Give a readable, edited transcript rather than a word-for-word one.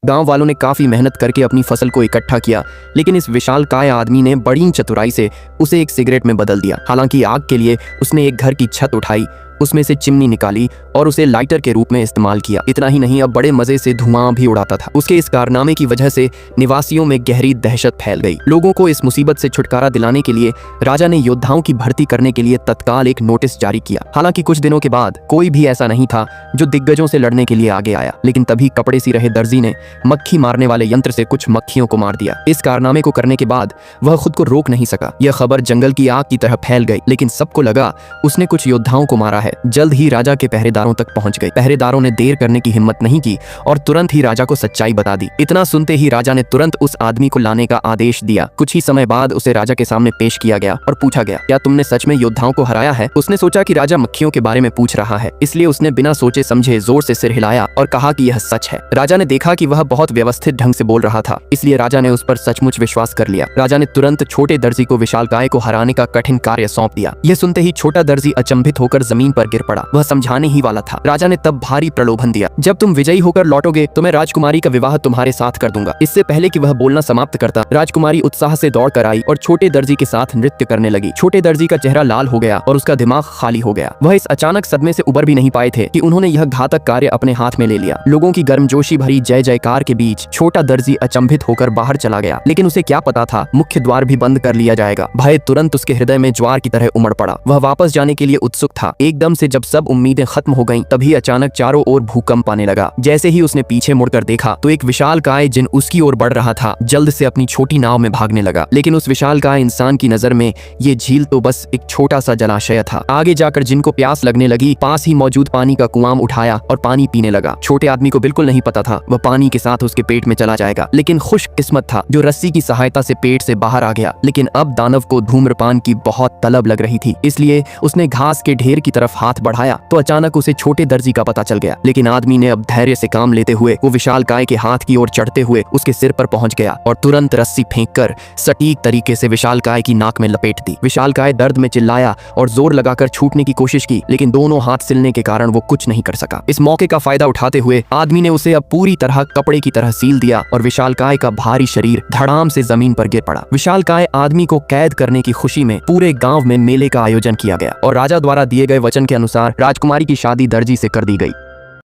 गांव वालों ने काफी मेहनत करके अपनी फसल को इकट्ठा किया, लेकिन इस विशालकाय आदमी ने बड़ी चतुराई से उसे एक सिगरेट में बदल दिया। हालांकि आग के लिए उसने एक घर की छत उठाई, उसमें से चिमनी निकाली और उसे लाइटर के रूप में इस्तेमाल किया। इतना ही नहीं, अब बड़े मजे से धुआं भी उड़ाता था। उसके इस कारनामे की वजह से निवासियों में गहरी दहशत फैल गई। लोगों को इस मुसीबत से छुटकारा दिलाने के लिए राजा ने योद्धाओं की भर्ती करने के लिए तत्काल एक नोटिस जारी किया। हालांकि कुछ दिनों के बाद कोई भी ऐसा नहीं था जो दिग्गजों से लड़ने के लिए आगे आया, लेकिन तभी कपड़े सी रहे दर्जी ने मक्खी मारने वाले यंत्र से कुछ मक्खियों को मार दिया। इस कारनामे को करने के बाद वह खुद को रोक नहीं सका। यह खबर जंगल की आग की तरह फैल गई, लेकिन सबको लगा उसने कुछ योद्धाओं को मारा है। जल्द ही राजा के पहरेदारों तक पहुंच गए। पहरेदारों ने देर करने की हिम्मत नहीं की और तुरंत ही राजा को सच्चाई बता दी। इतना सुनते ही राजा ने तुरंत उस आदमी को लाने का आदेश दिया। कुछ ही समय बाद उसे राजा के सामने पेश किया गया और पूछा गया, क्या तुमने सच में योद्धाओं को हराया है? उसने सोचा कि राजा मक्खियों के बारे में पूछ रहा है, इसलिए उसने बिना सोचे समझे जोर से सिर हिलाया और कहा कि यह सच है। राजा ने देखा कि वह बहुत व्यवस्थित ढंग से बोल रहा था, इसलिए राजा ने उस पर सचमुच विश्वास कर लिया। राजा ने तुरंत छोटे दर्जी को विशालकाय को हराने का कठिन कार्य सौंप दिया। यह सुनते ही छोटा दर्जी अचंभित होकर जमीन पर गिर पड़ा। वह समझाने ही वाला था। राजा ने तब भारी प्रलोभन दिया, जब तुम विजयी होकर लौटोगे तो मैं राजकुमारी का विवाह तुम्हारे साथ कर दूंगा। इससे पहले कि वह बोलना समाप्त करता, राजकुमारी उत्साह से दौड़ कर आई और छोटे दर्जी के साथ नृत्य करने लगी। छोटे दर्जी का चेहरा लाल हो गया और उसका दिमाग खाली हो गया। वह इस अचानक सदमे से उबर भी नहीं पाए थे कि उन्होंने यह घातक कार्य अपने हाथ में ले लिया। लोगों की गर्मजोशी भरी जय जयकार के बीच छोटा दर्जी अचंभित होकर बाहर चला गया, लेकिन उसे क्या पता था मुख्य द्वार भी बंद कर लिया जाएगा। भय तुरंत उसके हृदय में ज्वार की तरह उमड़ पड़ा। वह वापस जाने के लिए उत्सुक था। एकदम से जब सब उम्मीदें खत्म हो गईं, तभी अचानक चारों ओर भूकंप आने लगा। जैसे ही उसने पीछे मुड़कर देखा तो एक विशालकाय जिन उसकी ओर बढ़ रहा था जल्द से अपनी छोटी नाव में भागने लगा। लेकिन उस विशालकाय इंसान की नजर में ये झील तो बस एक छोटा सा जलाशय था। आगे जाकर जिनको प्यास लगने लगी, पास ही मौजूद पानी का कुआं उठाया और पानी पीने लगा। छोटे आदमी को बिल्कुल नहीं पता था वह पानी के साथ उसके पेट में चला जाएगा, लेकिन खुशकिस्मत था जो रस्सी की सहायता से पेट से बाहर आ गया। लेकिन अब दानव को धूम्रपान की बहुत तलब लग रही थी, इसलिए उसने घास के ढेर की तरफ हाथ बढ़ाया तो अचानक उसे छोटे दर्जी का पता चल गया। लेकिन आदमी ने अब धैर्य से काम लेते हुए वो विशालकाय के हाथ की ओर चढ़ते हुए उसके सिर पर पहुंच गया और तुरंत रस्सी फेंककर सटीक तरीके से विशालकाय की नाक में लपेट दी। विशालकाय दर्द में चिल्लाया और जोर लगाकर छूटने की कोशिश की, लेकिन दोनों हाथ सिलने के कारण वो कुछ नहीं कर सका। इस मौके का फायदा उठाते हुए आदमी ने उसे अब पूरी तरह कपड़े की तरह सील दिया और विशालकाय का भारी शरीर धड़ाम से जमीन पर गिर पड़ा। विशालकाय आदमी को कैद करने की खुशी में पूरे गांव में मेले का आयोजन किया गया और राजा द्वारा दिए गए वचन के अनुसार राजकुमारी की शादी दर्जी से कर दी गई।